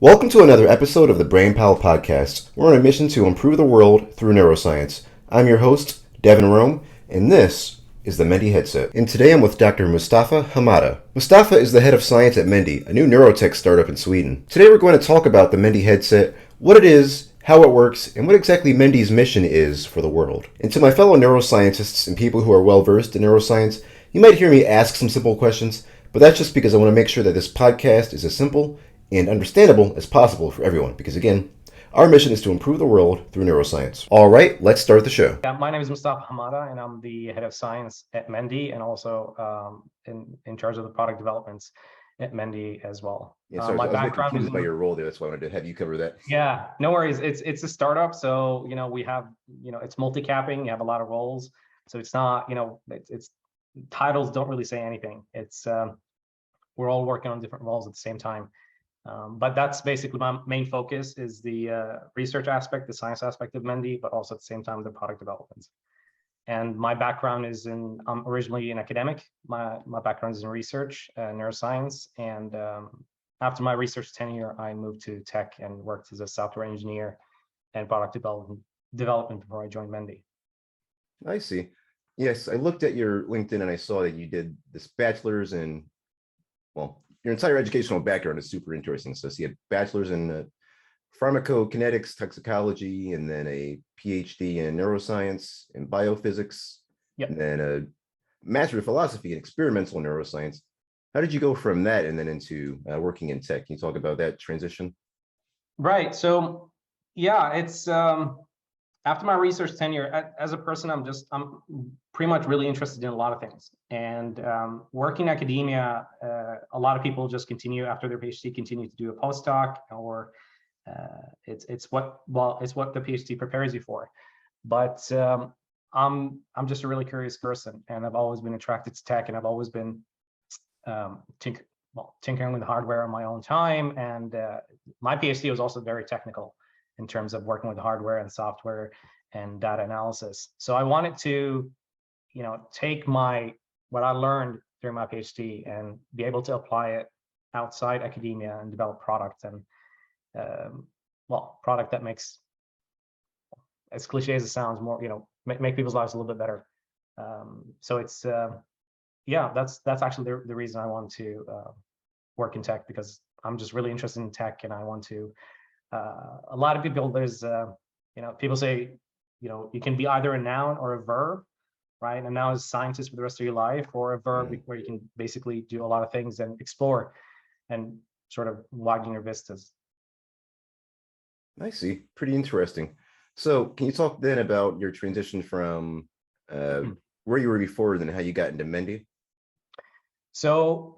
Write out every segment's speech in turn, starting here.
Welcome to another episode of the Brain Pal Podcast. We're on a mission to improve the world through neuroscience. I'm your host, Devin Rome, and this is the Mendiio Headset. And today I'm with Dr. Mustafa Hamada. Mustafa is the head of science at Mendiio, a new neurotech startup in Sweden. Today we're going to talk about the Mendiio Headset, what it is, how it works, and what exactly Mendii's mission is for the world. And to my fellow neuroscientists and people who are well versed in neuroscience, you might hear me ask some simple questions, but that's just because I want to make sure that this podcast is as simple and understandable as possible for everyone, because again, our mission is to improve the world through neuroscience. All right, let's start the show. Yeah, my name is Mustafa Hamada, and I'm the head of science at Mendiio, and also in charge of the product developments at Mendiio as well. Yeah, sorry, My I was a bit background is confused by your role there. That's why I wanted to have you cover that. yeah, no worries. It's a startup, so we have it's multi-capping. You have a lot of roles, so it's not it's titles don't really say anything. It's we're all working on different roles at the same time. But that's basically my main focus is the research aspect, the science aspect of Mendiio, but also at the same time the product development. And my background is I'm originally an academic. My background is in research, neuroscience, and after my research tenure, I moved to tech and worked as a software engineer and product development before I joined Mendiio. I see. Yes, I looked at your LinkedIn and I saw that you did this bachelor's in, well, your entire educational background is super interesting. So you had bachelor's in pharmacokinetics, toxicology, and then a PhD in neuroscience and biophysics, Yep. and then a master of philosophy in experimental neuroscience. How did you go from that and then into working in tech? Can you talk about that transition? Right. So yeah, it's after my research tenure as a person, I'm pretty much really interested in a lot of things. And working in academia, a lot of people just continue after their PhD, continue to do a postdoc, or it's what the PhD prepares you for. But I'm just a really curious person, and I've always been attracted to tech, and I've always been tinkering with hardware on my own time. And my PhD was also very technical in terms of working with hardware and software and data analysis. So I wanted to, take what I learned during my PhD and be able to apply it outside academia and develop product and, product that makes, as cliche as it sounds, more, make people's lives a little bit better. So it's, that's actually the reason I want to work in tech, because I'm just really interested in tech, and I want to. A lot of people, people say, you can be either a noun or a verb, right? And now as a scientist for the rest of your life, or a verb where you can basically do a lot of things and explore and sort of widen your vistas. I see. Pretty interesting. So can you talk then about your transition from where you were before and then how you got into Mendiio? So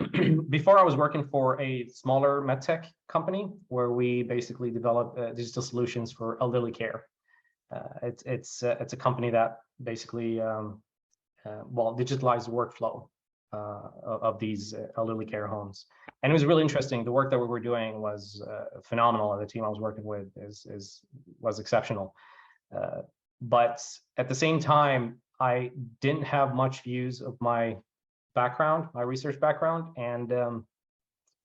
before, I was working for a smaller medtech company where we basically develop digital solutions for elderly care. It's a company that basically digitalized workflow of these elderly care homes, and it was really interesting. The work that we were doing was phenomenal. The team I was working with was exceptional, but at the same time, I didn't have much views of my research background, and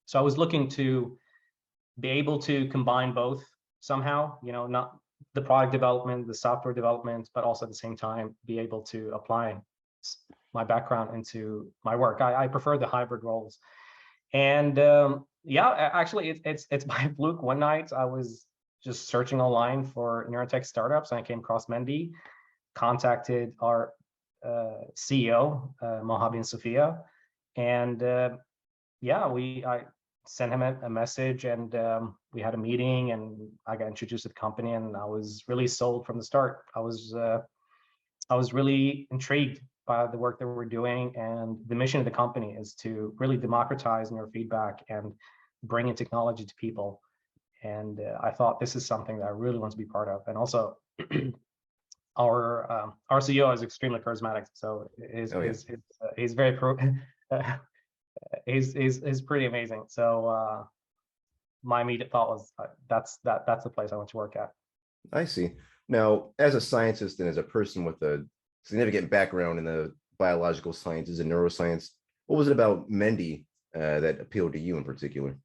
so I was looking to be able to combine both somehow, not the product development, the software development, but also at the same time be able to apply my background into my work. I prefer the hybrid roles. And actually it's by fluke. One night I was just searching online for neurotech startups, and I came across Mendiio, contacted our CEO, Mohammed and Sophia, and I sent him a message, and we had a meeting, and I got introduced to the company, and I was really sold from the start. I was really intrigued by the work that we're doing, and the mission of the company is to really democratize neurofeedback and bring in technology to people. And I thought this is something that I really want to be part of. And also, our CEO is extremely charismatic, so he's very he's pretty amazing. So my immediate thought was that's the place I want to work at. I see. Now, as a scientist and as a person with a significant background in the biological sciences and neuroscience, what was it about Mendiio that appealed to you in particular?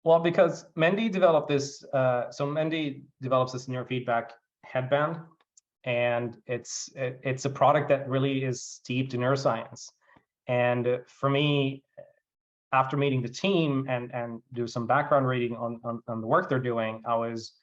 Well, because Mendy developed this, so Mendy develops this neurofeedback headband, and it's a product that really is steeped in neuroscience. And for me, after meeting the team and do some background reading on the work they're doing, I was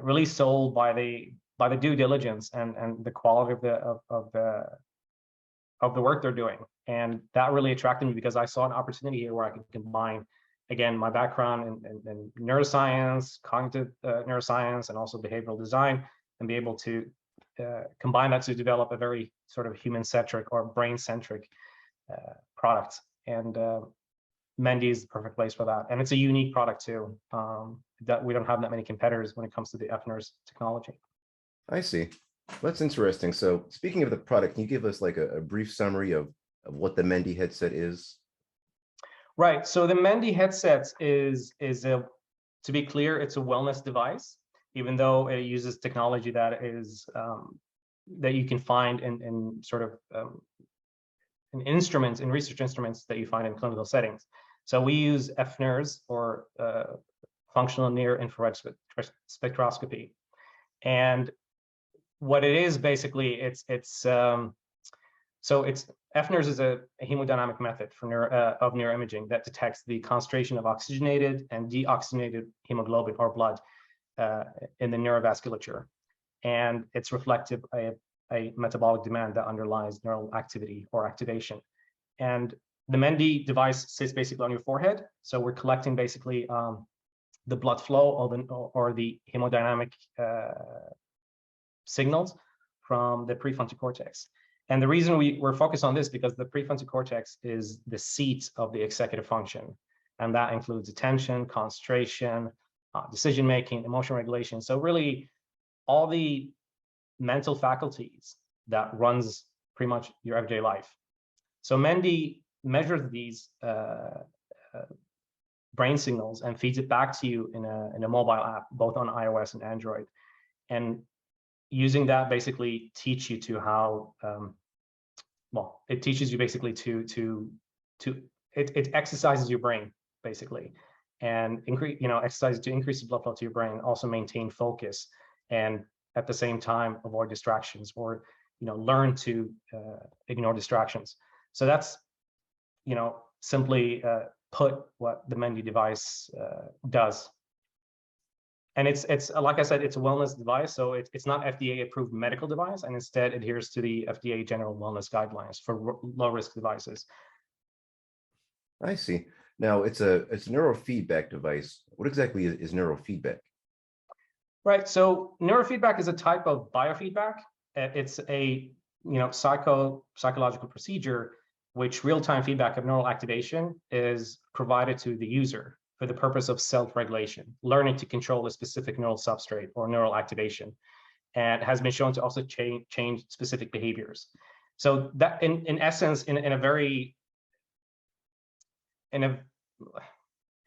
really sold by the due diligence and the quality of the work they're doing. And that really attracted me because I saw an opportunity here where I could combine, again, my background in neuroscience, cognitive neuroscience, and also behavioral design, and be able to combine that to develop a very sort of human-centric or brain-centric product. And Mendiio is the perfect place for that. And it's a unique product too. That we don't have that many competitors when it comes to the FNIR's technology. I see. That's interesting. So speaking of the product, can you give us like a brief summary of what the Mendiio headset is? Right. So the Mendiio headset is a, to be clear, it's a wellness device, even though it uses technology that is that you can find in sort of in instruments, in research instruments that you find in clinical settings. So we use FNIRS, or functional near infrared spectroscopy. And what it is basically, so it's FNIRS is a hemodynamic method for of neuroimaging that detects the concentration of oxygenated and deoxygenated hemoglobin or blood in the neurovasculature. And it's reflective of a metabolic demand that underlies neural activity or activation. And the Mendiio device sits basically on your forehead. So we're collecting basically the blood flow or the hemodynamic signals from the prefrontal cortex. And the reason we're focused on this because the prefrontal cortex is the seat of the executive function. And that includes attention, concentration, decision-making, emotional regulation. So really all the mental faculties that runs pretty much your everyday life. So Mendiio measures these brain signals and feeds it back to you in a mobile app, both on iOS and Android. And using that basically teach you to how, well, it teaches you basically it exercises your brain basically, and exercises to increase the blood flow to your brain, also maintain focus, and at the same time avoid distractions, or learn to ignore distractions. So that's simply put what the Mendiio device does. And it's like I said, it's a wellness device, so it's not FDA approved medical device, and instead adheres to the FDA general wellness guidelines for low risk devices. I see. Now it's a neurofeedback device. What exactly is neurofeedback? Right. So neurofeedback is a type of biofeedback. It's a psychological procedure which real-time feedback of neural activation is provided to the user for the purpose of self-regulation, learning to control a specific neural substrate or neural activation, and has been shown to also change specific behaviors. So that, in essence, in a very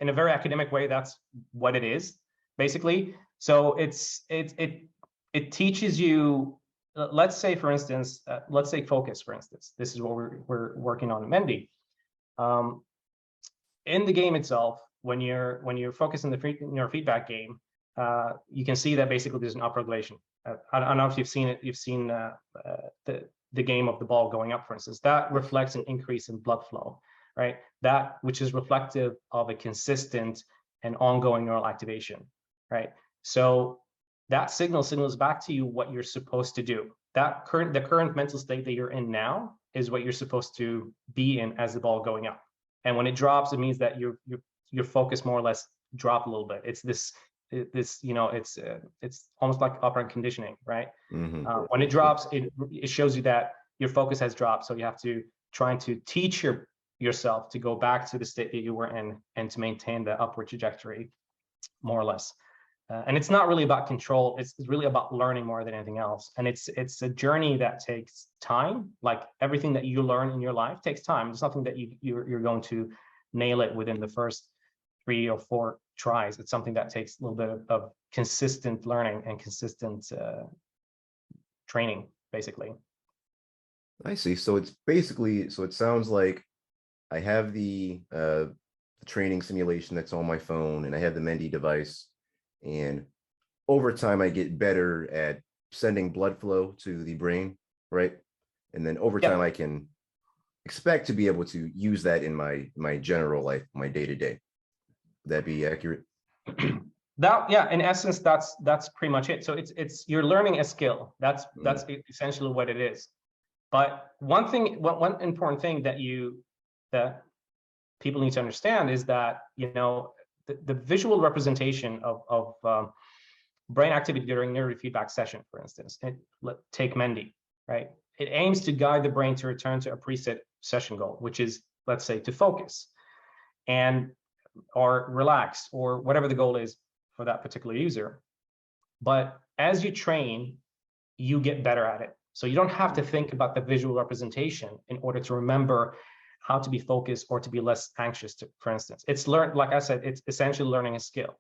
academic way, that's what it is basically. So it teaches you. Let's say, for instance, let's say focus, for instance. This is what we're working on in Mendiio. In the game itself, when you're focused in the neurofeedback game, you can see that basically there's an upregulation. I don't know if you've seen it. You've seen the game of the ball going up, for instance. That reflects an increase in blood flow, right? That which is reflective of a consistent and ongoing neural activation, right? So that signals back to you what you're supposed to do. The current mental state that you're in now is what you're supposed to be in as the ball going up. And when it drops, it means that your focus more or less dropped a little bit. It's it's almost like operant conditioning, right? Mm-hmm. When it drops, it shows you that your focus has dropped. So you have to try to teach yourself to go back to the state that you were in and to maintain the upward trajectory, more or less. And it's not really about control. It's really about learning more than anything else. And it's a journey that takes time. Like everything that you learn in your life takes time. It's nothing that you're going to nail it within the first 3 or 4 tries. It's something that takes a little bit of consistent learning and consistent training, basically. I see. So it's basically, so it sounds like I have the the training simulation that's on my phone, and I have the Mendiio device. And over time, I get better at sending blood flow to the brain, right? And then over time, Yeah. I can expect to be able to use that in my general life, my day to day. Would that be accurate? That, yeah, in essence, that's pretty much it. So it's you're learning a skill. That's essentially what it is. But one important thing that people need to understand is that, you know, the visual representation of brain activity during neurofeedback session, for instance, take Mendiio, right? It aims to guide the brain to return to a preset session goal, which is, let's say, to focus and or relax or whatever the goal is for that particular user. But as you train, you get better at it. So you don't have to think about the visual representation in order to remember how to be focused or to be less anxious, for instance. It's learned, like I said, it's essentially learning a skill.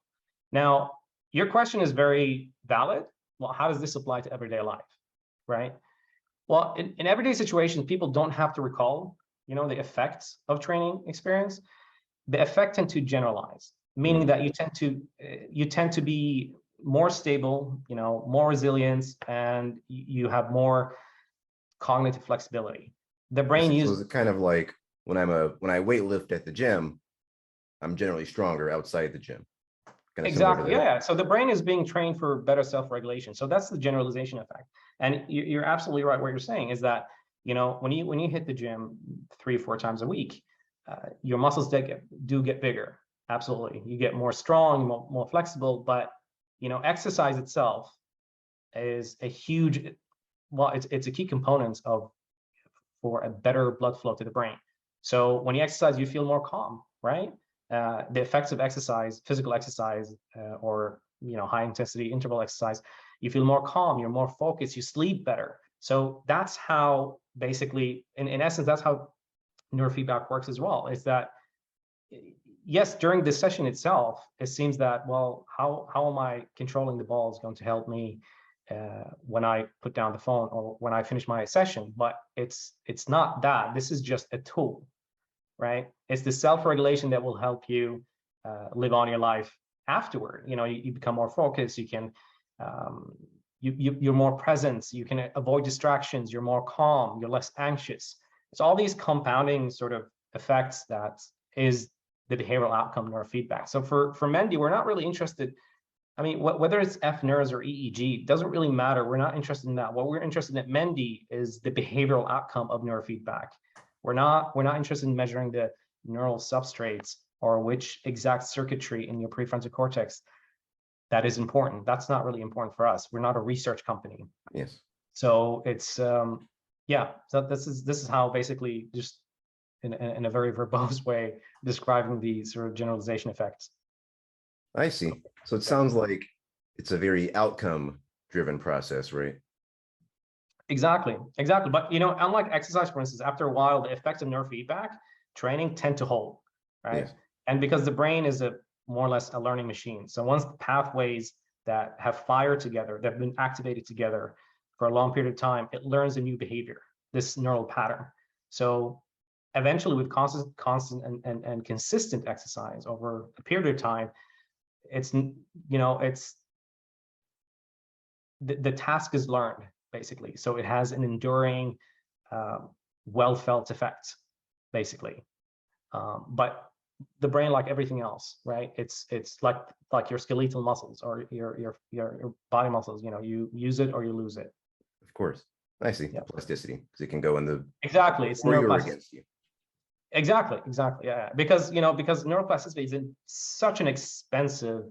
Now, your question is very valid. Well, how does this apply to everyday life, right? Well, in everyday situations, people don't have to recall, you know, the effects of training experience. The effect tend to generalize, meaning that you tend to be more stable, you know, more resilient, and you have more cognitive flexibility. The brain So uses it's kind of like when I weight lift at the gym, I'm generally stronger outside the gym. Kind of similar to exactly, that. yeah. So the brain is being trained for better self-regulation. So that's the generalization effect. And you're absolutely right. What you're saying is that, you know, when you hit the gym 3 or 4 times a week, your muscles do get bigger. Absolutely, you get more strong, more flexible. But, you know, exercise itself is a huge, well, it's a key component for a better blood flow to the brain. So when you exercise, you feel more calm, right? The effects of exercise, physical exercise, or, you know, high intensity interval exercise, you feel more calm, you're more focused, you sleep better. So that's how, basically, in essence, that's how neurofeedback works as well. Is that, yes, during the session itself, it seems that, well, how am I controlling the ball is going to help me when I put down the phone or when I finish my session. But it's not that. This is just a tool, right? It's the self-regulation that will help you live on your life afterward. You know, you become more focused. You can you're more present. You can avoid distractions. You're more calm. You're less anxious. It's all these compounding sort of effects that is the behavioral outcome neurofeedback. So for Mendiio, we're not really interested. I mean, whether it's FNIRS or EEG, doesn't really matter. We're not interested in that. What we're interested in at Mendiio is the behavioral outcome of neurofeedback. We're not interested in measuring the neural substrates or which exact circuitry in your prefrontal cortex that is important. That's not really important for us. We're not a research company. Yes. So it's yeah. So this is how, basically, just in a very verbose way, describing the sort of generalization effects. I see. So it sounds like it's a very outcome driven process, right? Exactly. But, you know, unlike exercise, for instance, after a while, the effects of neurofeedback training tend to hold, right? Yes. And because the brain is more or less a learning machine. So once the pathways that have fired together, that have been activated together for a long period of time, it learns a new behavior, this neural pattern. So eventually, with constant and consistent exercise over a period of time, it's, you know, it's the task is learned, basically. So it has an enduring, well-felt effect, basically. But the brain, like everything else, right? It's like your skeletal muscles or your body muscles. You know, you use it or you lose it. Of course. I see. Yeah. Plasticity, because it can go in the Exactly. It's for you or neuroplasticity. against you. Exactly. Yeah. Because, you know, because neuroplasticity is such an expensive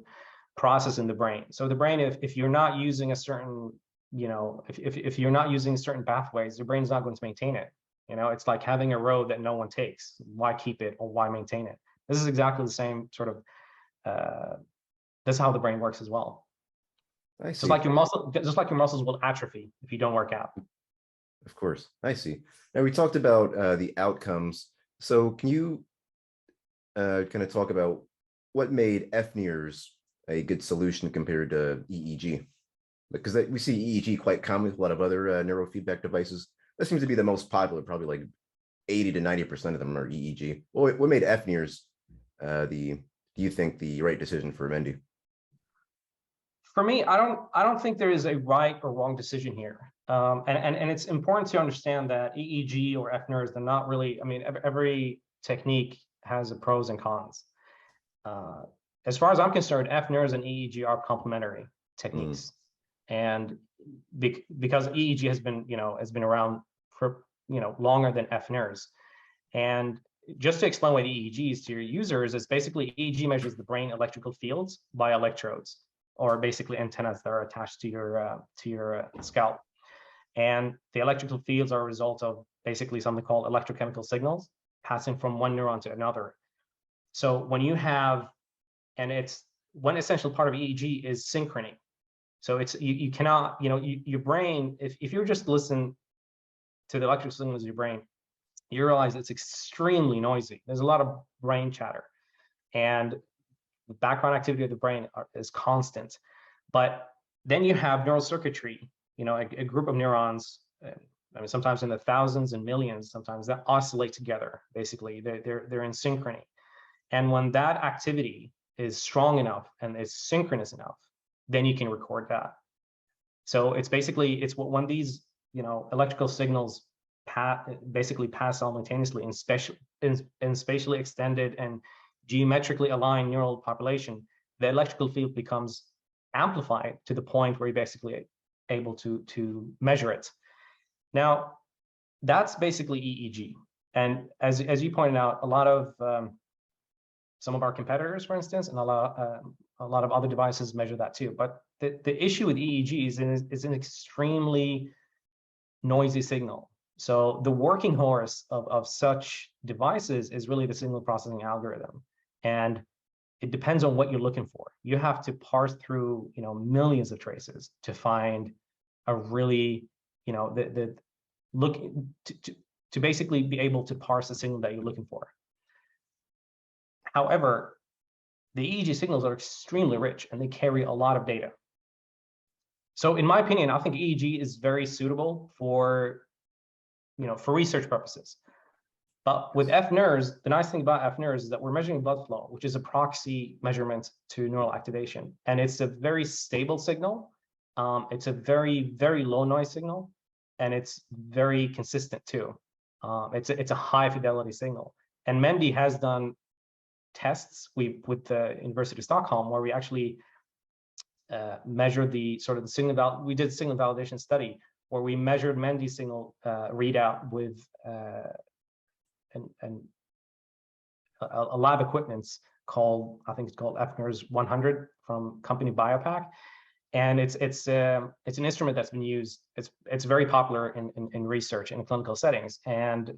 process in the brain. So the brain, if you're not using a certain, you know, if you're not using certain pathways, your brain's not going to maintain it. You know, it's like having a road that no one takes. Why keep it or why maintain it? This is exactly the same sort of, that's how the brain works as well. I see. Just like your muscles will atrophy if you don't work out. Of course. I see. Now we talked about the outcomes. So can you kind of talk about what made FNIRS a good solution compared to EEG? Because we see EEG quite common with a lot of other neurofeedback devices. That seems to be the most popular, probably like 80 to 90% of them are EEG. Well, what made FNIRS do you think the right decision for Mendiio? For me, I don't think there is a right or wrong decision here. And it's important to understand that EEG or FNIRs, they're not really, I mean, every technique has a pros and cons. As far as I'm concerned, FNIRs and EEG are complementary techniques. And because EEG has been around for, longer than FNIRs. And just to explain what EEG is to your users, is basically EEG measures the brain electrical fields by electrodes, or basically antennas that are attached to your scalp. And the electrical fields are a result of basically something called electrochemical signals passing from one neuron to another. So when you have, and it's one essential part of EEG is synchrony. So it's you cannot, your brain, if you just listen to the electrical signals of your brain, you realize it's extremely noisy. There's a lot of brain chatter, and the background activity of the brain is constant. But then you have neural circuitry, a group of neurons, I mean, sometimes in the thousands and millions, sometimes, that oscillate together. Basically, they're in synchrony. And when that activity is strong enough and is synchronous enough, then you can record that. So it's basically, when these, electrical signals basically pass simultaneously in spatially extended and geometrically aligned neural population, the electrical field becomes amplified to the point where you're basically able to measure it. Now, that's basically EEG. And as you pointed out, a lot of some of our competitors, for instance, and a lot of other devices measure that too. But the issue with EEG is an extremely noisy signal. So the working horse of such devices is really the signal processing algorithm. And it depends on what you're looking for. You have to parse through, millions of traces to find a really, to basically be able to parse the signal that you're looking for. However, the EEG signals are extremely rich and they carry a lot of data. So in my opinion, I think EEG is very suitable for research purposes. But with FNIRs, the nice thing about FNIRs is that we're measuring blood flow, which is a proxy measurement to neural activation. And it's a very stable signal. It's a very, very low noise signal, and it's very consistent too. It's a high fidelity signal. And Mendiio has done tests with the University of Stockholm where we actually measured the signal we did signal validation study where we measured Mendiio signal readout with a lab equipment called, I think it's called FNIRS 100 from company Biopac. And it's an instrument that's been used. It's very popular in research in clinical settings. And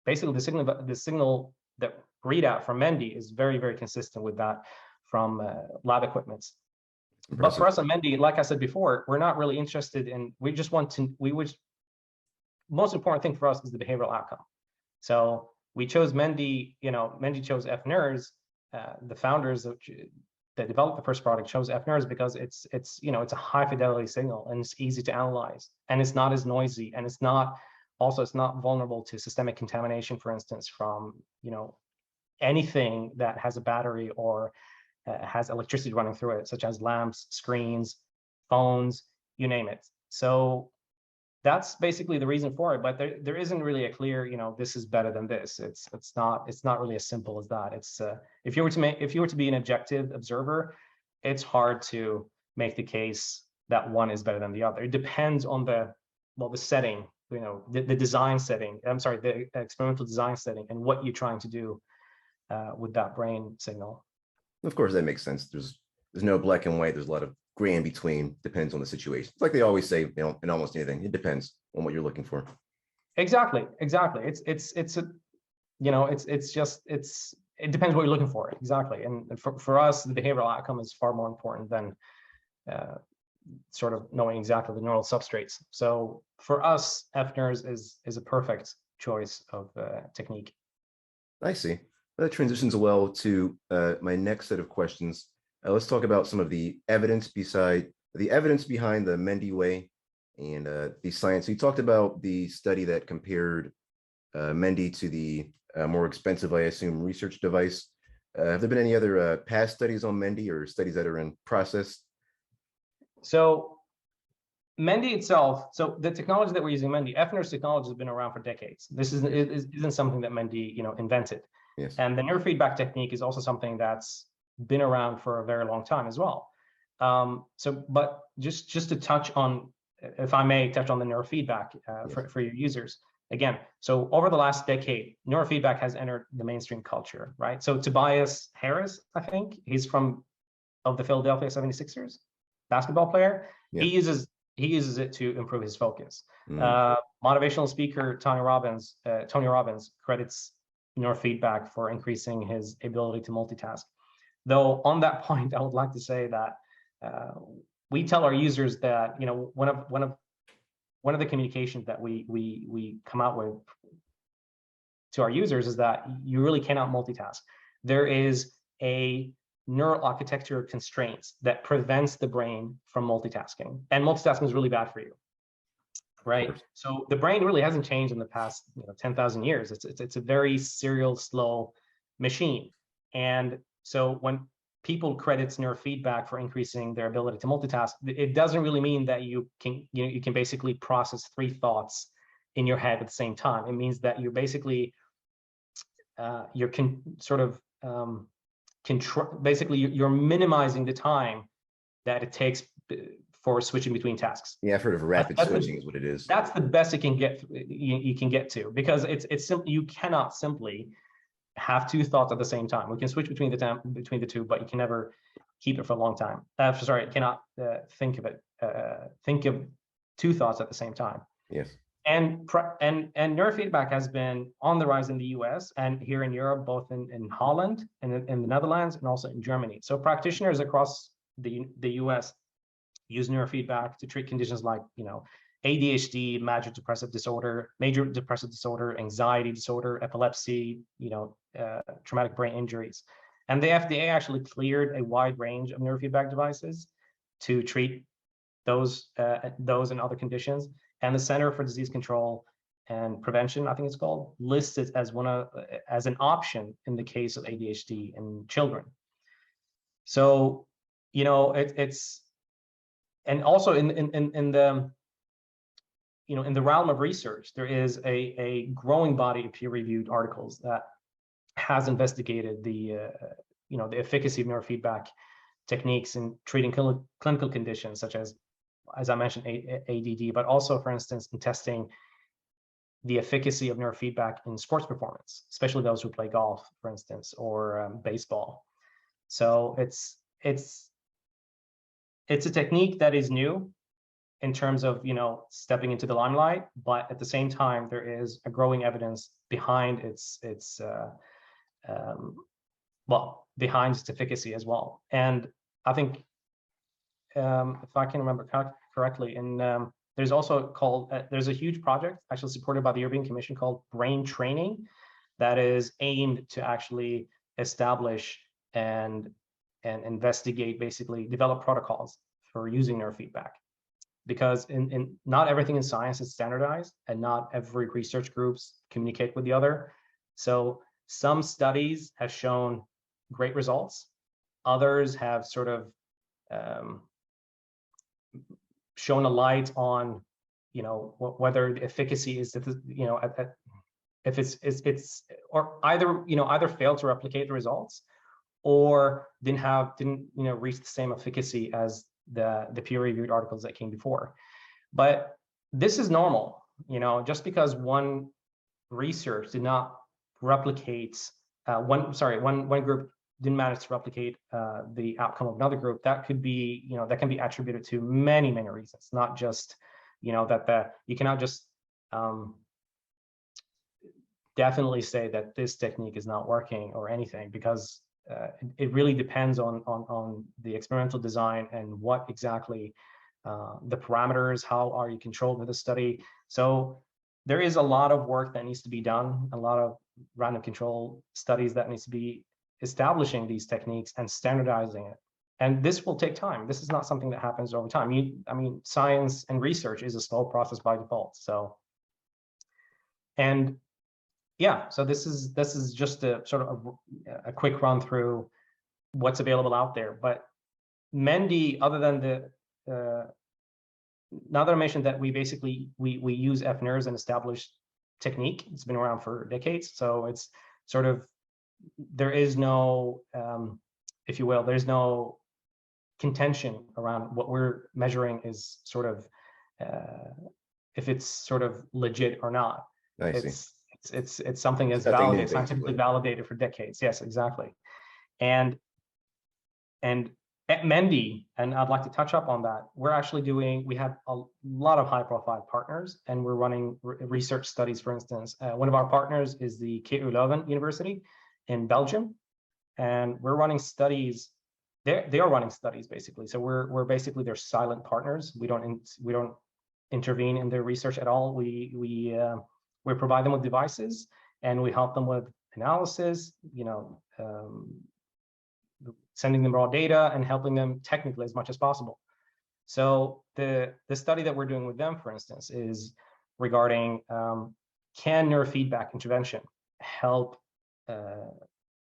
basically the signal that readout from Mendiio is very, very consistent with that from lab equipment. But for us on Mendiio, like I said before, we're not really interested in, most important thing for us is the behavioral outcome. So we chose Mendiio, Mendiio chose FNIRs, the founders that developed the first product chose FNIRs because it's a high fidelity signal and it's easy to analyze and it's not as noisy and it's not vulnerable to systemic contamination, for instance, from anything that has a battery or has electricity running through it, such as lamps, screens, phones, you name it. So that's basically the reason for it. But there isn't really a clear, this is better than this. It's not really as simple as that. It's if you were to be an objective observer, it's hard to make the case that one is better than the other. It depends on the setting, the design setting. I'm sorry, the experimental design setting and what you're trying to do with that brain signal. Of course, that makes sense. There's no black and white. There's a lot of gray in between. Depends on the situation. It's like they always say, in almost anything, it depends on what you're looking for. Exactly. It depends what you're looking for. Exactly. And for us, the behavioral outcome is far more important than sort of knowing exactly the neural substrates. So for us, FNIRs is a perfect choice of technique. I see. That transitions well to my next set of questions. Let's talk about some of the evidence behind the Mendiio way and the science. So you talked about the study that compared Mendiio to the more expensive, I assume, research device. Have there been any other past studies on Mendiio or studies that are in process? So Mendiio itself, so the technology that we're using, Mendiio, FNIR's technology has been around for decades. This isn't something that Mendiio, invented. Yes. And the neurofeedback technique is also something that's been around for a very long time as well. But just to touch on, if I may touch on the neurofeedback Yes. for your users. Again, so over the last decade, neurofeedback has entered the mainstream culture, right? So Tobias Harris, I think, he's of the Philadelphia 76ers, basketball player. Yeah. He uses it to improve his focus. Mm. Motivational speaker Tony Robbins credits neurofeedback for increasing his ability to multitask. Though on that point, I would like to say that we tell our users that one of the communications that we come out with to our users is that you really cannot multitask. There is a neural architecture constraints that prevents the brain from multitasking, and multitasking is really bad for you, right? So the brain really hasn't changed in the past 10,000 years. It's a very serial, slow machine, and so when people credits neurofeedback for increasing their ability to multitask, it doesn't really mean that you can basically process 3 thoughts in your head at the same time. It means that you're basically basically you're minimizing the time that it takes for switching between tasks. Yeah, I've heard of rapid switching is what it is. That's the best it can get. You can get to, because it's simply, you cannot simply have 2 thoughts at the same time. We can switch between the two, but you can never keep it for a long time. Sorry, you cannot think of 2 thoughts at the same time. Yes. And neurofeedback has been on the rise in the US and here in Europe, both in Holland and in the Netherlands, and also in Germany. So practitioners across the US use neurofeedback to treat conditions like ADHD, major depressive disorder, anxiety disorder, epilepsy, traumatic brain injuries. And the FDA actually cleared a wide range of neurofeedback devices to treat those and other conditions. And the Center for Disease Control and Prevention, I think it's called, lists it as an option in the case of ADHD in children. So, it's, and also in the in the realm of research, there is a growing body of peer-reviewed articles that has investigated the efficacy of neurofeedback techniques in treating clinical conditions such as I mentioned, ADD, but also, for instance, in testing the efficacy of neurofeedback in sports performance, especially those who play golf, for instance, or baseball. So it's a technique that is new in terms of stepping into the limelight, but at the same time there is a growing evidence behind its efficacy as well. And I think if I can remember correctly, there's also there's a huge project actually supported by the European Commission called Brain Training that is aimed to actually establish and investigate, basically develop protocols for using neurofeedback. Because in not everything in science is standardized, and not every research groups communicate with the other. So some studies have shown great results. Others have sort of shown a light on, whether the efficacy is, if it's or either failed to replicate the results, or didn't reach the same efficacy as the peer-reviewed articles that came before. But this is normal, just because one research did not replicate one group didn't manage to replicate the outcome of another group, that could be, that can be attributed to many reasons, not just, that you cannot just definitely say that this technique is not working or anything, because it really depends on the experimental design and what exactly the parameters, how are you controlled with the study. So there is a lot of work that needs to be done, a lot of random control studies that needs to be establishing these techniques and standardizing it. And this will take time. This is not something that happens over time. I mean, science and research is a slow process by default. So, and yeah, so this is just a sort of a quick run through what's available out there. But Mendi, other than now that I mentioned that we basically we use FNIR as an established technique. It's been around for decades, so it's sort of, there is no, if you will, there's no contention around what we're measuring is sort of if it's sort of legit or not. I see. It's something that's nothing new, validated, scientifically basically. validated for decades. Yes, exactly. And at Mendi, and I'd like to touch up on that, we're actually doing, we have a lot of high profile partners, and we're running research studies. For instance, one of our partners is the KU Leuven University in Belgium, and we're running studies. They are running studies basically. So we're basically their silent partners. We don't intervene in their research at all. We provide them with devices, and we help them with analysis, sending them raw data and helping them technically as much as possible. So the study that we're doing with them, for instance, is regarding can neurofeedback intervention help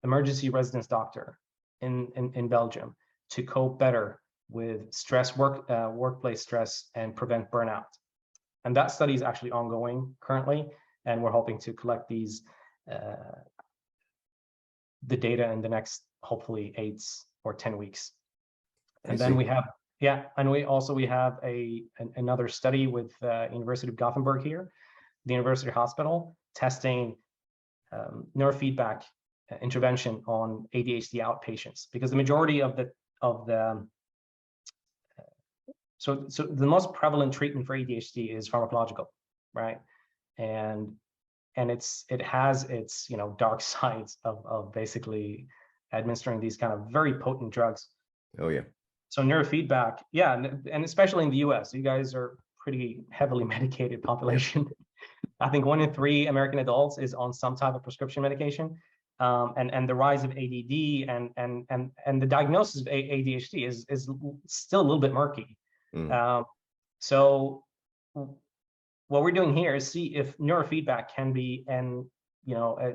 emergency residence doctor in Belgium to cope better with stress, workplace stress, and prevent burnout. And that study is actually ongoing currently, and we're hoping to collect the data in the next, hopefully 8 or 10 weeks. And then we have, we have another study with University of Gothenburg here, the University Hospital, testing neurofeedback intervention on ADHD outpatients, because the majority of the so the most prevalent treatment for ADHD is pharmacological, right? And it has its dark sides of basically administering these kind of very potent drugs. Oh yeah. So neurofeedback, yeah, and especially in the US, you guys are pretty heavily medicated population. I think 1 in 3 American adults is on some type of prescription medication. And the rise of ADD and the diagnosis of ADHD is still a little bit murky. So what we're doing here is see if neurofeedback can be a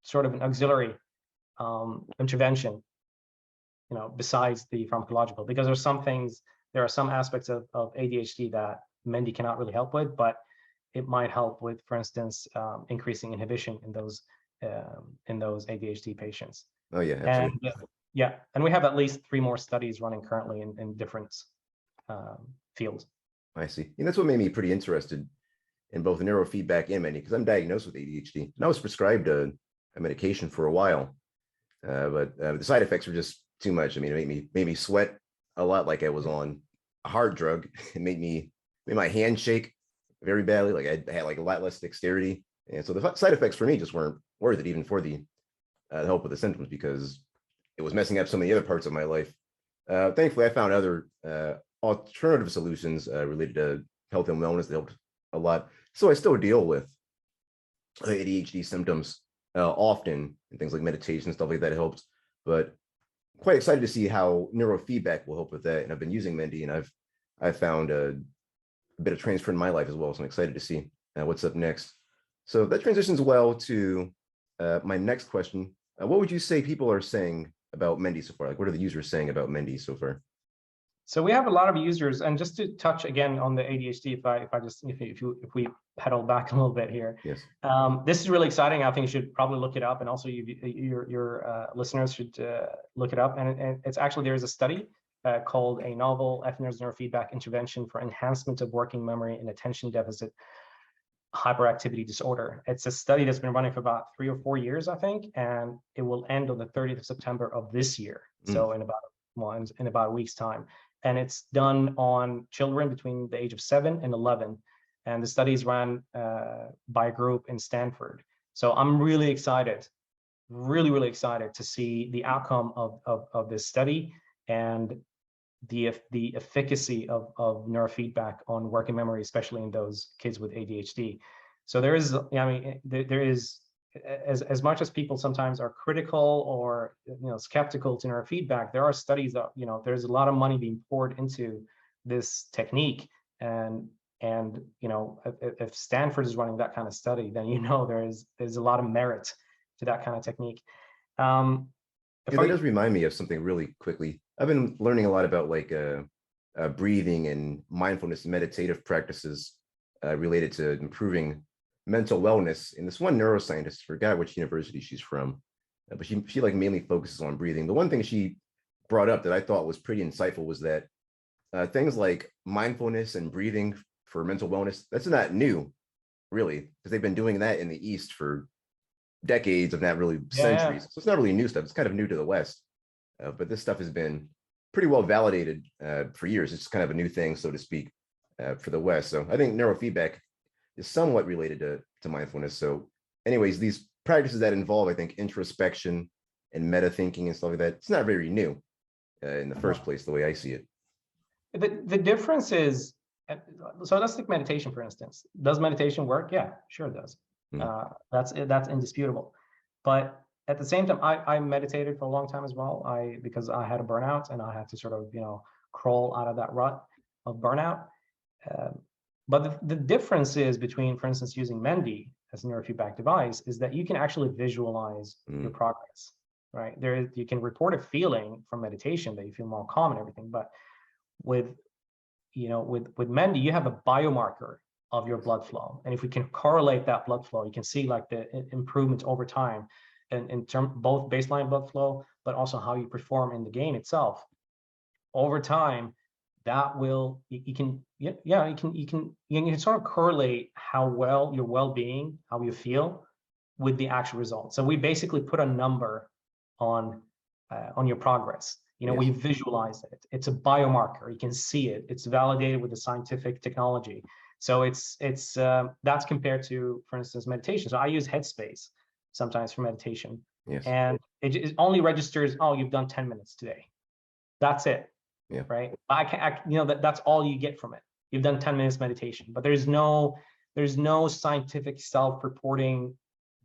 sort of an auxiliary intervention, besides the pharmacological, because there are some aspects of ADHD that Mendi cannot really help with, but it might help with, for instance, increasing inhibition in those ADHD patients. Oh yeah, absolutely. And and we have at least 3 more studies running currently in different fields. I see. And that's what made me pretty interested in both neurofeedback and Mendi, because I'm diagnosed with ADHD, and I was prescribed a medication for a while, but the side effects were just too much. I mean, it made me sweat a lot, like I was on a hard drug. It made my hand shake very badly, like I had like a lot less dexterity, and so the side effects for me just weren't worth it, even for the help with the symptoms, because it was messing up so many other parts of my life. Thankfully, I found other alternative solutions related to health and wellness that helped a lot. So I still deal with ADHD symptoms often, and things like meditation, stuff like that helps. But quite excited to see how neurofeedback will help with that. And I've been using Mendi, and I've found a bit of transfer in my life as well. So I'm excited to see what's up next. So that transitions well to my next question. What would you say people are saying about Mendi so far? Like, what are the users saying about Mendi so far? So we have a lot of users, and just to touch again on the ADHD, if we pedal back a little bit here, yes, this is really exciting. I think you should probably look it up, and also your listeners should look it up. And it's actually, there is a study called a novel FNIR's neurofeedback intervention for enhancement of working memory and attention deficit hyperactivity disorder. It's a study that's been running for about 3 or 4 years, I think, and it will end on the 30th of September of this year. So in about a week's time. And it's done on children between the age of 7 and 11. And the study is run by a group in Stanford. So I'm really excited, really excited to see the outcome of this study and the efficacy of neurofeedback on working memory, especially in those kids with ADHD. So there is, there is, as much as people sometimes are critical or skeptical to neurofeedback, there are studies that there's a lot of money being poured into this technique, and And if Stanford is running that kind of study, then there's a lot of merit to that kind of technique. Yeah, that does remind me of something really quickly. I've been learning a lot about like breathing and mindfulness and meditative practices related to improving mental wellness. And this one neuroscientist, forgot which university she's from, but she like mainly focuses on breathing. The one thing she brought up that I thought was pretty insightful was that things like mindfulness and breathing for mental wellness, that's not new, really, because they've been doing that in the East for decades, if not really centuries. So it's not really new stuff. It's kind of new to the West, but this stuff has been pretty well validated for years. It's kind of a new thing, so to speak, for the West. So I think neurofeedback is somewhat related to mindfulness. So anyways, these practices that involve, I think, introspection and meta thinking and stuff like that, it's not very new in the first place, the way I see it. The difference is, so let's take meditation, for instance. Does meditation work? Yeah, sure it does. That's indisputable. But at the same time, I meditated for a long time as well. Because I had a burnout and I had to sort of crawl out of that rut of burnout. But the difference is between, for instance, using Mendiio as a neurofeedback device is that you can actually visualize your progress, right? You can report a feeling from meditation that you feel more calm and everything, but with Mendiio, you have a biomarker of your blood flow, and if we can correlate that blood flow, you can see like the improvements over time, in terms both baseline blood flow, but also how you perform in the game itself over time. That will you can sort of correlate how well your well-being, how you feel, with the actual results. So we basically put a number on your progress. We visualize it. It's a biomarker. You can see it. It's validated with the scientific technology. So that's compared to, for instance, meditation. So I use Headspace sometimes for meditation, and it only registers, oh, you've done 10 minutes today. That's it. Yeah. Right. That's all you get from it. You've done 10 minutes meditation, but there's no scientific self-reporting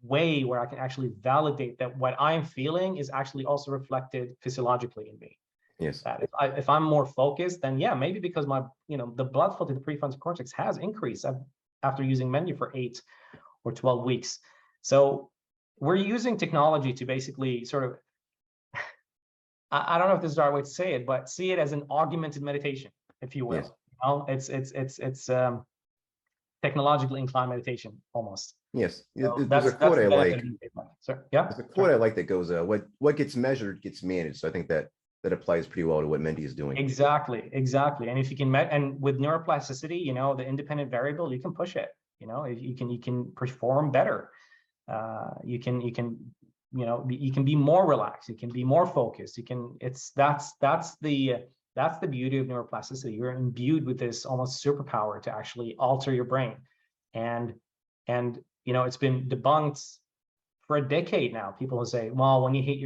way where I can actually validate that what I'm feeling is actually also reflected physiologically in me. Yes. That if I'm more focused, then maybe because my the blood flow to the prefrontal cortex has increased after using Mendiio for 8 or 12 weeks. So we're using technology to basically sort of, I don't know if this is the right way to say it, but see it as an augmented meditation, if you will. Yes. It's technologically inclined meditation almost. Yes. So there's a quote I like. Sorry. Yeah. There's a quote I like that goes, what gets measured gets managed. So I think that applies pretty well to what Mendiio is doing. Exactly. And if you can and with neuroplasticity, the independent variable, you can push it. You can perform better. You can be more relaxed. You can be more focused. That's the beauty of neuroplasticity. You're imbued with this almost superpower to actually alter your brain. And it's been debunked for a decade now. People will say, well, when you hit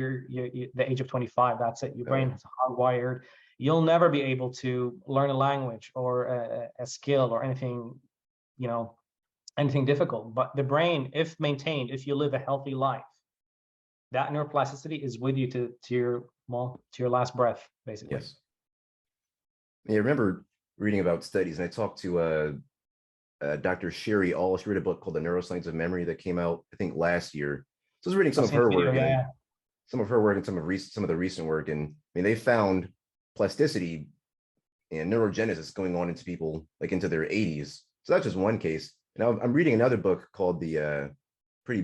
the age of 25, that's it. Your brain is hardwired. You'll never be able to learn a language or a skill or anything, anything difficult. But the brain, if maintained, if you live a healthy life, that neuroplasticity is with you to your last breath, basically. Yes. I remember reading about studies, and I talked to Dr. Sherry All. She wrote a book called The Neuroscience of Memory that came out, I think, last year. So I was reading some of her work, some of the recent work, and they found plasticity and neurogenesis going on into people like into their 80s. So that's just one case. And I'm reading another book called the pretty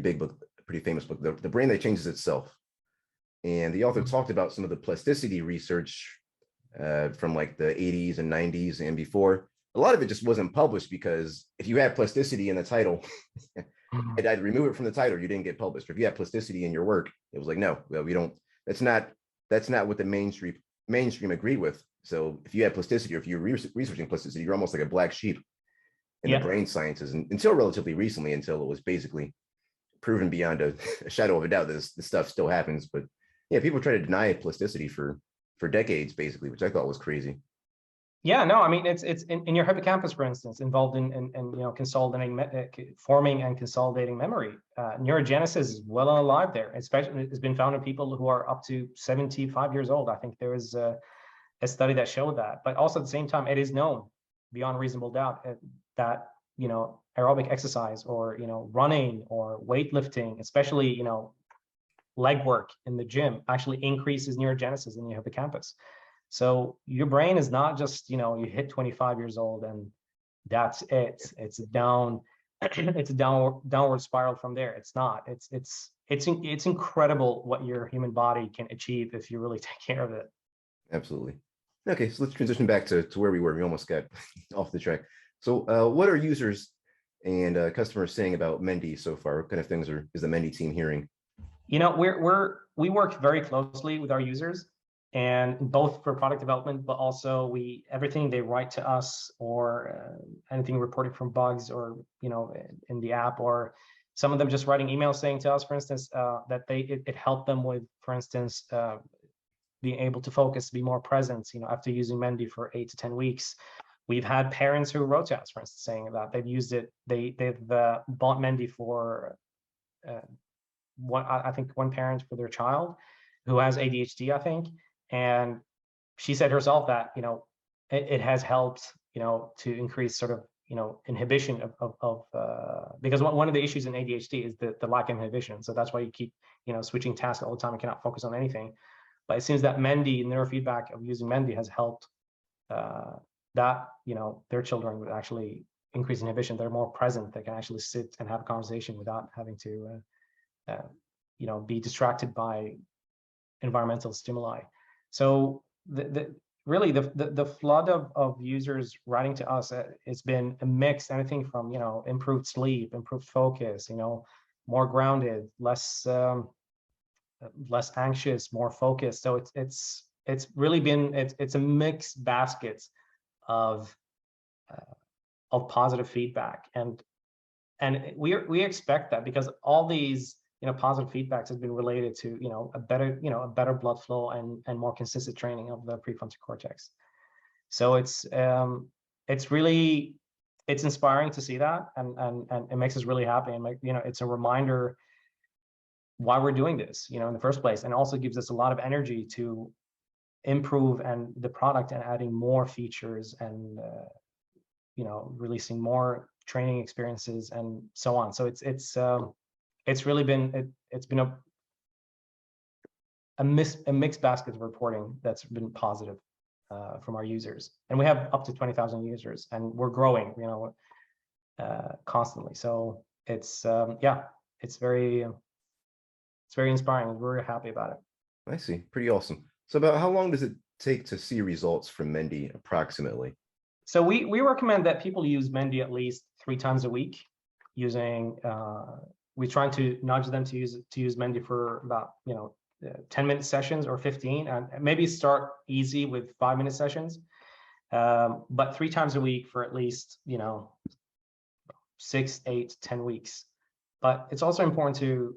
famous book, The Brain That Changes Itself. And the author talked about some of the plasticity research from like the 80s and 90s and before. A lot of it just wasn't published because if you had plasticity in the title, I'd either remove it from the title or you didn't get published. Or if you had plasticity in your work, it was like, no, we don't. That's not what the mainstream agreed with. So if you had plasticity, or if you're researching plasticity, you're almost like a black sheep in the brain sciences, and until relatively recently, until it was basically proven beyond a shadow of a doubt that this stuff still happens. But yeah, people try to deny plasticity for decades, basically, which I thought was crazy. Yeah, no, it's in your hippocampus, for instance, involved in consolidating, forming and consolidating memory. Neurogenesis is well and alive there. Especially, it's been found in people who are up to 75 years old. I think there is a study that showed that. But also at the same time, it is known beyond reasonable doubt that, aerobic exercise or, running or weightlifting, especially, leg work in the gym, actually increases neurogenesis in your hippocampus. So your brain is not just, you hit 25 years old and that's it. It's down, it's a downward spiral from there. It's not. It's incredible what your human body can achieve if you really take care of it. Absolutely. Okay, so let's transition back to where we were. We almost got off the track. So what are users and customers saying about Mendiio so far? What kind of things is the Mendiio team hearing? We work very closely with our users, and both for product development, but also everything they write to us or anything reporting from bugs or, in the app, or some of them just writing emails saying to us, for instance, that it helped them with, for instance, being able to focus, be more present, after using Mendiio for 8 to 10 weeks. We've had parents who wrote to us, for instance, saying that they've used it, they've bought Mendiio for I think one parent for their child who has ADHD, I think, and she said herself that it has helped to increase sort of inhibition of because one of the issues in ADHD is the lack of inhibition. So that's why you keep switching tasks all the time and cannot focus on anything. But it seems that Mendiio, neurofeedback of using Mendiio, has helped that their children would actually increase inhibition. They're more present. They can actually sit and have a conversation without having to be distracted by environmental stimuli. So really the flood of users writing to us, it's been a mix, anything from improved sleep, improved focus, more grounded, less anxious, more focused. So it's really been it's a mixed basket of positive feedback, and we expect that, because all these positive feedbacks has been related to a better blood flow and more consistent training of the prefrontal cortex. So it's really inspiring to see that, and it makes us really happy, and it's a reminder why we're doing this in the first place, and also gives us a lot of energy to improve and the product and adding more features and releasing more training experiences and so on. So it's really been a mixed basket of reporting that's been positive from our users, and we have up to 20,000 users, and we're growing constantly. So it's very inspiring. We're happy about it. I see. Pretty awesome. So about how long does it take to see results from Mendiio approximately? So we recommend that people use Mendiio at least 3 times a week. We're trying to nudge them to use Mendiio for about 10-minute sessions or 15, and maybe start easy with 5-minute sessions, but 3 times a week for at least 6, 8, 10 weeks. But it's also important to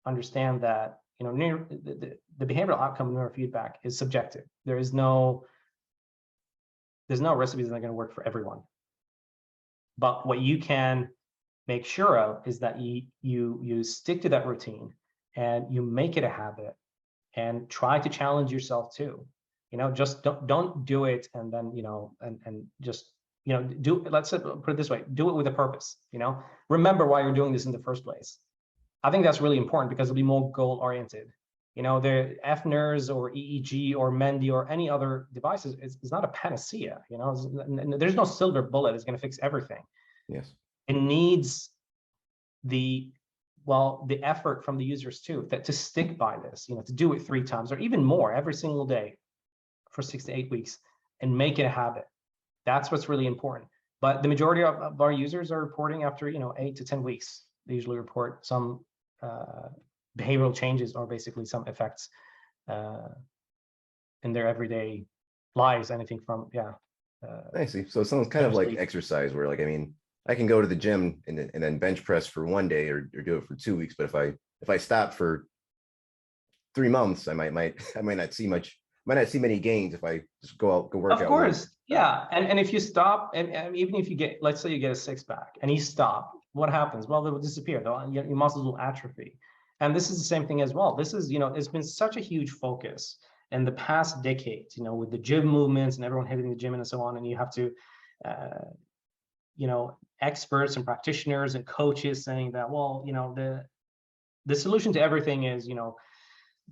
understand that the behavioral outcome of neurofeedback is subjective. There's no recipes that are going to work for everyone. But what you can make sure of is that you stick to that routine, and you make it a habit, and try to challenge yourself too. Just don't do it and then and just do. Let's put it this way: do it with a purpose. Remember why you're doing this in the first place. I think that's really important, because it'll be more goal oriented. The FNIRs or EEG or Mendiio or any other devices is not a panacea. There's no silver bullet that's going to fix everything. Yes. It needs the effort from the users too, to stick by this, to do it 3 times or even more every single day for 6 to 8 weeks, and make it a habit. That's what's really important. But the majority of our users are reporting after 8 to 10 weeks. They usually report some behavioral changes, or basically some effects in their everyday lives. Anything from I see. So it sounds kind of like exercise, where I can go to the gym and then bench press for 1 day or do it for 2 weeks. But if I stop for 3 months, I might not see many gains if I just go work out. Of course, yeah. And if you stop, and even if you let's say you get a 6-pack and you stop, what happens? Well, they will disappear. Your muscles will atrophy. And this is the same thing as well. This is, it's been such a huge focus in the past decade, with the gym movements and everyone hitting the gym and so on. And you have to experts and practitioners and coaches saying that, well, the solution to everything is,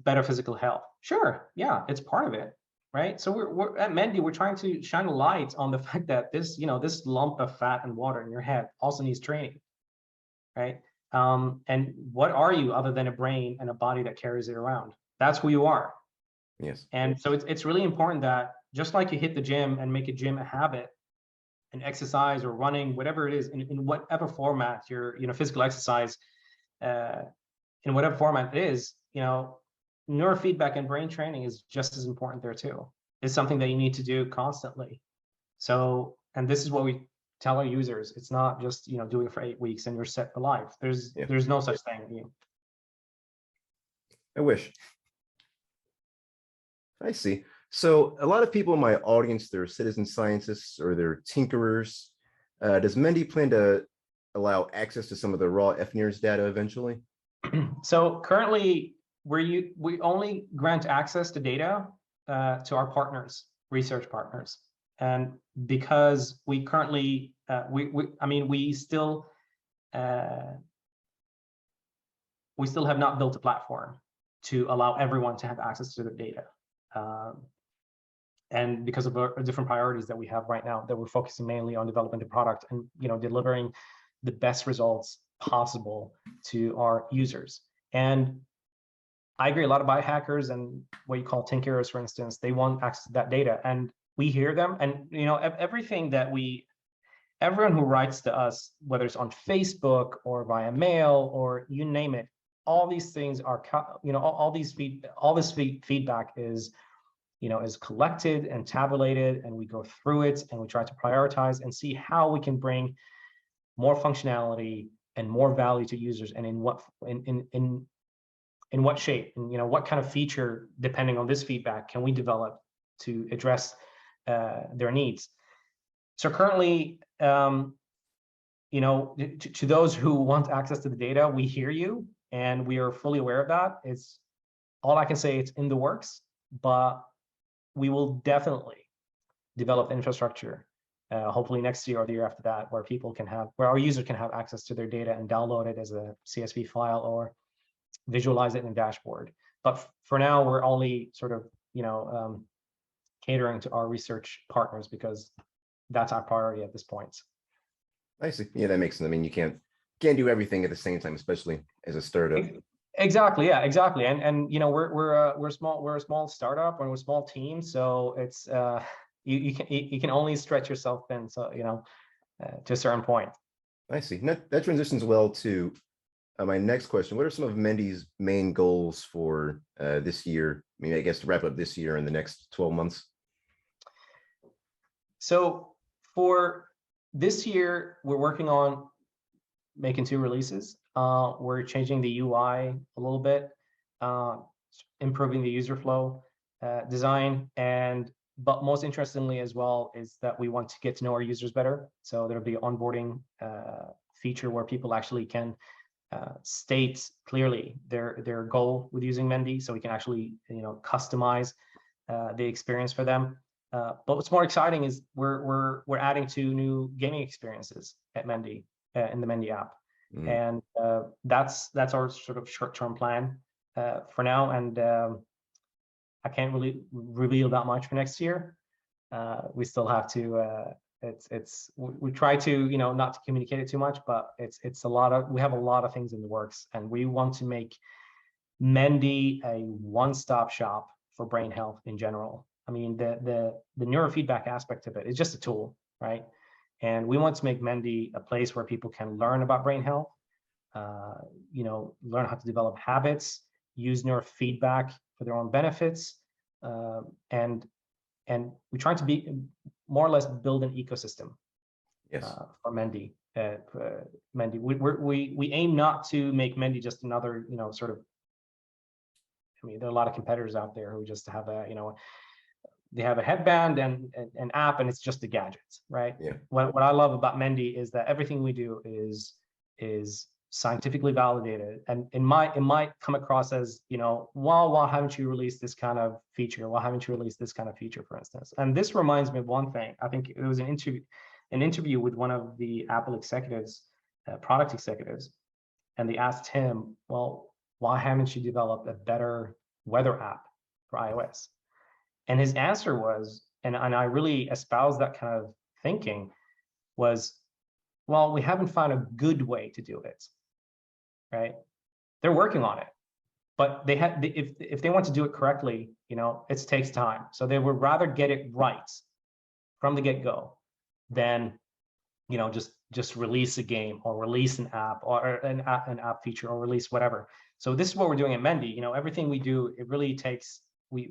better physical health. Sure, yeah, it's part of it, right? So we're at Mendiio, we're trying to shine a light on the fact that this, this lump of fat and water in your head also needs training, right? And what are you other than a brain and a body that carries it around? That's who you are. Yes. And so it's really important that just like you hit the gym and make a gym a habit, and exercise or running, whatever it is, in whatever format your physical exercise, in whatever format it is, neurofeedback and brain training is just as important there too. It's something that you need to do constantly. So, and this is what we tell our users. It's not just doing it for 8 weeks and you're set for life. There's no such thing. I wish. I see. So a lot of people in my audience, they're citizen scientists or they're tinkerers. Does Mendiio plan to allow access to some of the raw FNIR's data eventually? So currently, we only grant access to data to our partners, research partners, and because we currently we still have not built a platform to allow everyone to have access to the data. And because of our different priorities that we have right now, that we're focusing mainly on developing the product and delivering the best results possible to our users. And I agree, a lot of biohackers and what you call tinkerers, for instance, they want access to that data, and we hear them. And everything that everyone who writes to us, whether it's on Facebook or via mail or you name it, all these things are all this feedback is is collected and tabulated, and we go through it and we try to prioritize and see how we can bring more functionality and more value to users, and in what shape, and what kind of feature, depending on this feedback, can we develop to address their needs. So currently, to those who want access to the data, we hear you and we are fully aware of that. It's all I can say, it's in the works, but we will definitely develop infrastructure, hopefully next year or the year after that, where our users can have access to their data and download it as a CSV file or visualize it in a dashboard. But for now, we're only sort of, catering to our research partners because that's our priority at this point. I see. Yeah, that makes sense. I mean, you can't do everything at the same time, especially as a startup. Exactly. Yeah, exactly. And we're a small startup and we're a small team, so it's you can only stretch yourself thin, so to a certain point. I see. That transitions well to my next question. What are some of Mendi's main goals for this year? I mean, I guess to wrap up this year and the next 12 months. So for this year, we're working on making 2 releases. We're changing the UI a little bit, improving the user flow design, but most interestingly as well is that we want to get to know our users better. So there'll be an onboarding feature where people actually can state clearly their goal with using Mendiio, so we can actually customize the experience for them. But what's more exciting is we're adding 2 new gaming experiences at Mendiio in the Mendiio app. And that's our sort of short-term plan for now, and I can't really reveal that much for next year. We still have to we try to not to communicate it too much, but we have a lot of things in the works, and we want to make Mendiio a one-stop shop for brain health in general. I mean, the neurofeedback aspect of it is just a tool, right? And we want to make Mendiio a place where people can learn about brain health, learn how to develop habits, use neurofeedback for their own benefits, and we're trying to be more or less build an ecosystem. Yes. For Mendiio. We aim not to make Mendiio just another sort of. I mean, there are a lot of competitors out there who just have they have a headband and an app, and it's just a gadget, right? Yeah. What I love about Mendiio is that everything we do is scientifically validated, and it might come across as why haven't you released this kind of feature? Why haven't you released this kind of feature, for instance? And this reminds me of one thing. I think it was an interview. an interview with one of the Apple executives, product executives, and they asked him, well, why haven't you developed a better weather app for iOS? And his answer was, and I really espoused that kind of thinking, was, well, we haven't found a good way to do it, right? They're working on it, but they had, if they want to do it correctly, it takes time. So they would rather get it right from the get-go than, just release a game or release an app or an app feature or release whatever. So this is what we're doing at Mendi. Everything we do, it really takes, we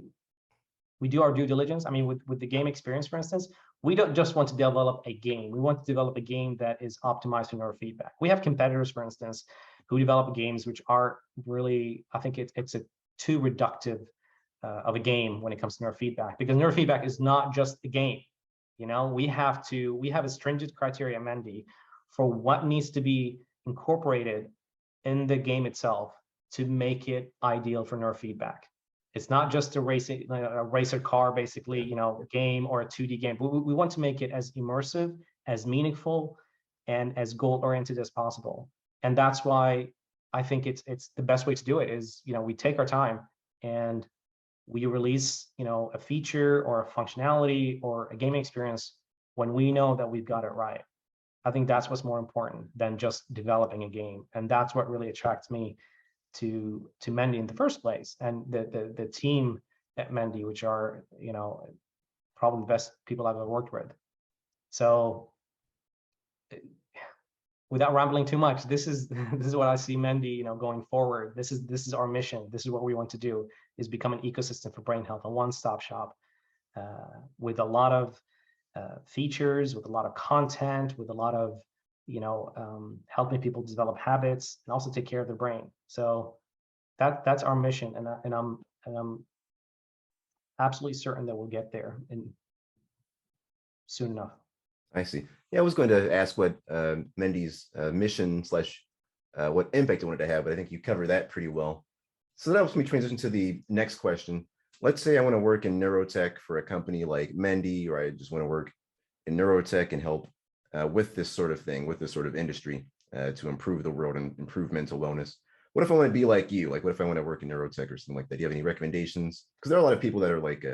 do our due diligence. I mean, with the game experience, for instance, we don't just want to develop a game. We want to develop a game that is optimized for neurofeedback. We have competitors, for instance, who develop games which are really, I think it's a too reductive of a game when it comes to neurofeedback, because neurofeedback is not just a game. We have a stringent criteria at Mendi for what needs to be incorporated in the game itself to make it ideal for neurofeedback. It's not just a racer car, basically, game or a 2D game. We want to make it as immersive, as meaningful, and as goal-oriented as possible. And that's why I think it's the best way to do it is, we take our time and we release, a feature or a functionality or a gaming experience when we know that we've got it right. I think that's what's more important than just developing a game. And that's what really attracts me to Mendi in the first place, and the team at Mendi, which are probably the best people I've ever worked with. So without rambling too much, this is what I see Mendi going forward. This is our mission. This is what we want to do, is become an ecosystem for brain health, a one-stop shop with a lot of features, with a lot of content, with a lot of helping people develop habits and also take care of their brain. So that's our mission, and I'm absolutely certain that we'll get there soon enough. I see. Yeah, I was going to ask what Mendi's mission / what impact it wanted to have, but I think you covered that pretty well. So that helps me transition to the next question. Let's say I want to work in neurotech for a company like Mendi, or I just want to work in neurotech and help with this sort of thing, with this sort of industry to improve the world and improve mental wellness. What if I want to be like you? Like, what if I want to work in neurotech or something like that? Do you have any recommendations? Because there are a lot of people that are like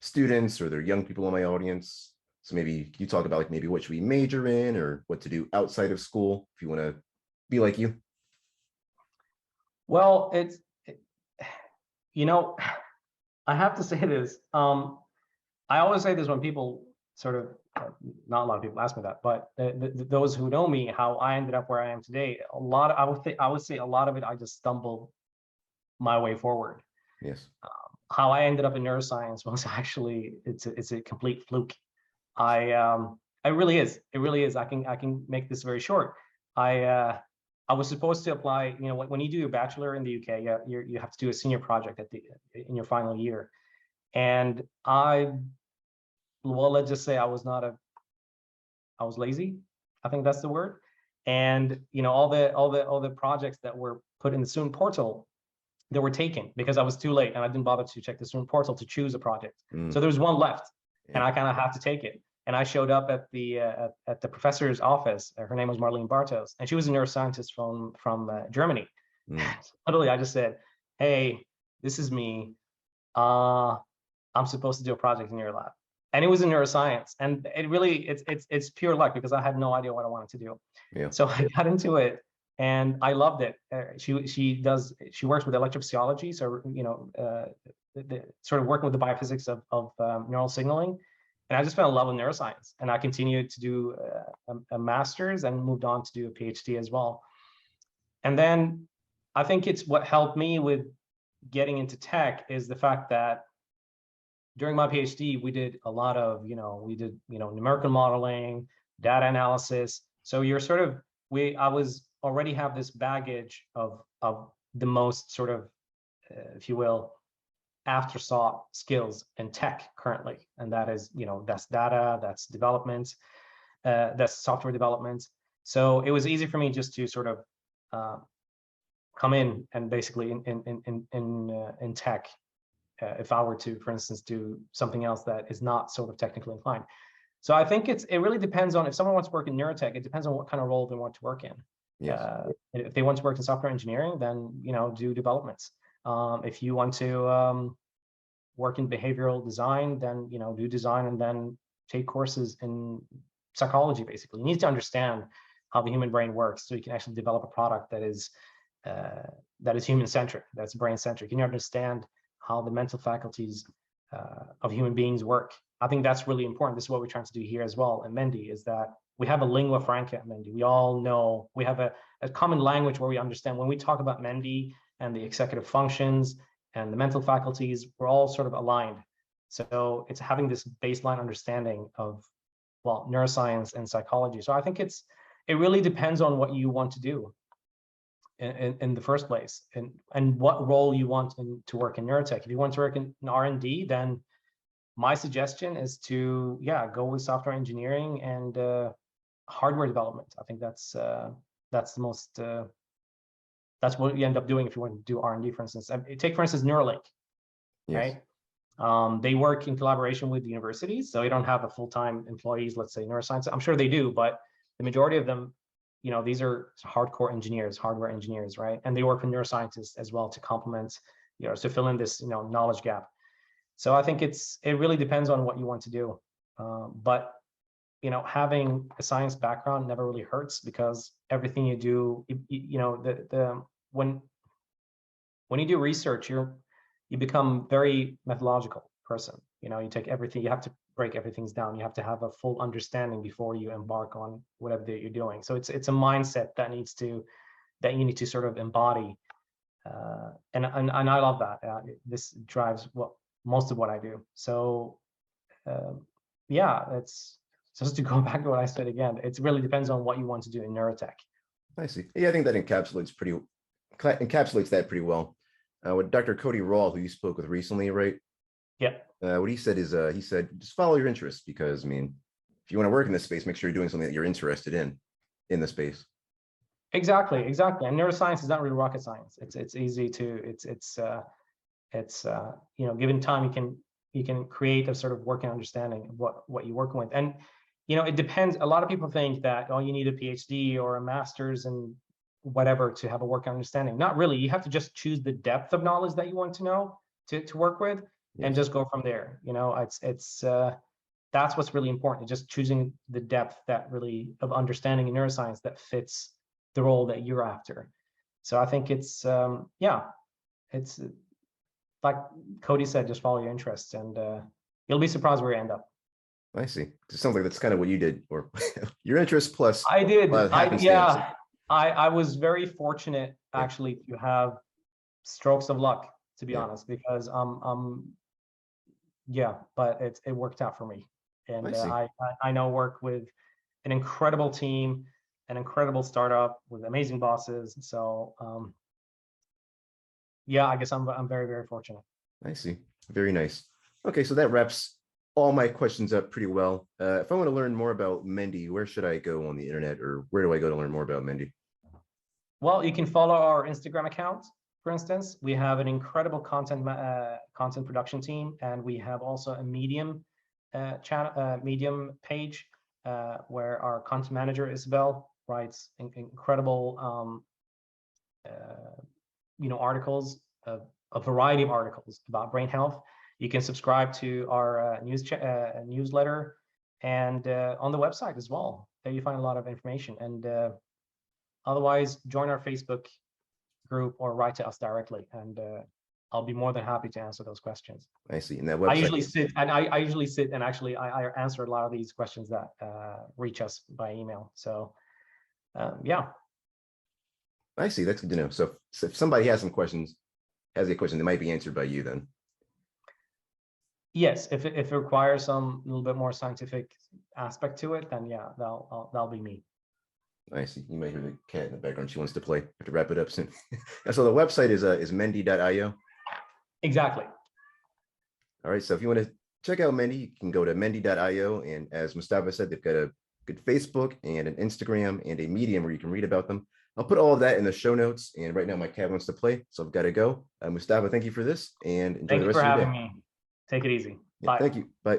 students, or they're young people in my audience. So maybe you talk about like maybe what should we major in, or what to do outside of school if you want to be like you. Well, I have to say this. I always say this when people sort of, not a lot of people ask me that, but those who know me, how I ended up where I am today, I would say a lot of it, I just stumbled my way forward. Yes. How I ended up in neuroscience was actually, it's a complete fluke. It really is. It really is. I can make this very short. I was supposed to apply. When you do your bachelor in the UK, you have to do a senior project in your final year, and let's just say I was lazy. I think that's the word. And all the projects that were put in the student portal, they were taken because I was too late and I didn't bother to check the student portal to choose a project. So there was one left, and I kind of have to take it. And I showed up at the professor's office. Her name was Marlene Bartos, and she was a neuroscientist from Germany. Literally, I just said, "Hey, this is me. I'm supposed to do a project in your lab," and it was in neuroscience. And it really, it's pure luck because I had no idea what I wanted to do. Yeah. So I got into it, and I loved it. She works with electrophysiology, so sort of working with the biophysics of neural signaling. And I just fell in love with neuroscience, and I continued to do a master's and moved on to do a PhD as well. And then I think it's what helped me with getting into tech is the fact that during my PhD, we did a lot of, numerical modeling, data analysis. So you're sort of, I was already have this baggage of the most sort of, if you will, afterthought skills in tech currently, and that is that's data, that's development, that's software development. So it was easy for me just to sort of come in and basically in tech, if I were to, for instance, do something else that is not sort of technically inclined. So I think it really depends on, if someone wants to work in neurotech, it depends on what kind of role they want to work in. Yes. If they want to work in software engineering, then, do developments. If you want to work in behavioral design, then, do design and then take courses in psychology, basically. You need to understand how the human brain works so you can actually develop a product that is human-centric, that's brain-centric. You need to understand how the mental faculties of human beings work. I think that's really important. This is what we're trying to do here as well at Mendi, is that we have a lingua franca at Mendi. We all know, we have a common language where we understand when we talk about Mendi and the executive functions and the mental faculties, we're all sort of aligned. So it's having this baseline understanding of, well, neuroscience and psychology. So I think it really depends on what you want to do in the first place, and what role you want to work in neurotech. If you want to work in R&D, then my suggestion is to, go with software engineering and hardware development. I think that's the most, that's what you end up doing if you want to do R&D, for instance. Take, for instance, Neuralink, Yes. right? They work in collaboration with the universities, so you don't have a full-time employees, let's say neuroscience. I'm sure they do, but the majority of them, these are hardcore engineers, hardware engineers, right? And they work with neuroscientists as well to complement, to fill in this, knowledge gap. So I think it really depends on what you want to do. But, having a science background never really hurts, because everything you do, when you do research, you become very methodological person. You take everything, you have to break everything down. You have to have a full understanding before you embark on whatever that you're doing. So it's a mindset that you need to sort of embody. And I love that. This drives most of what I do. So it's just to go back to what I said again, it really depends on what you want to do in neurotech. I see. Yeah, I think that encapsulates that pretty well. With Dr. Cody Rawl, who you spoke with recently, right? Yeah. What he said is, he said, just follow your interests, because, I mean, if you want to work in this space, make sure you're doing something that you're interested in the space. Exactly. And neuroscience is not really rocket science. It's easy to, given time, you can create a sort of working understanding of what you're working with. And, it depends. A lot of people think that, you need a PhD or a master's and whatever to have a working understanding. Not really. You have to just choose the depth of knowledge that you want to know to work with. Yes. And just go from there. That's what's really important. Just choosing the depth of understanding in neuroscience that fits the role that you're after. So I think it's like Cody said, just follow your interests, and you'll be surprised where you end up. I see. It sounds like that's kind of what you did, or your interest plus. I did. I was very fortunate, actually, to have strokes of luck, to be honest, because but it worked out for me. And I now work with an incredible team, an incredible startup with amazing bosses. So I guess I'm very, very fortunate. I see. Very nice. Okay, so that wraps all my questions up pretty well. If I want to learn more about Mendi, where should I go on the internet, or where do I go to learn more about Mendi? Well, you can follow our Instagram account. For instance, we have an incredible content production team, and we have also a Medium Medium page where our content manager Isabel writes incredible articles, a variety of articles about brain health. You can subscribe to our newsletter, and on the website as well. There you find a lot of information. And otherwise, join our Facebook group or write to us directly, and I'll be more than happy to answer those questions. I see. And that website. I usually sit and actually I answer a lot of these questions that reach us by email. So I see. That's good to know. So if somebody has a question, they might be answered by you then. Yes, if it requires some little bit more scientific aspect to it, then that'll be me. I see. You might hear the cat in the background. She wants to play. I have to wrap it up soon. So the website is mendi.io. Exactly. All right. So if you want to check out Mendi, you can go to mendi.io. And as Mustafa said, they've got a good Facebook and an Instagram and a Medium where you can read about them. I'll put all of that in the show notes. And right now my cat wants to play, so I've got to go. Mustafa, thank you for this, and enjoy the rest of your day. Thank you for having me. Take it easy. Yeah, bye. Thank you. Bye.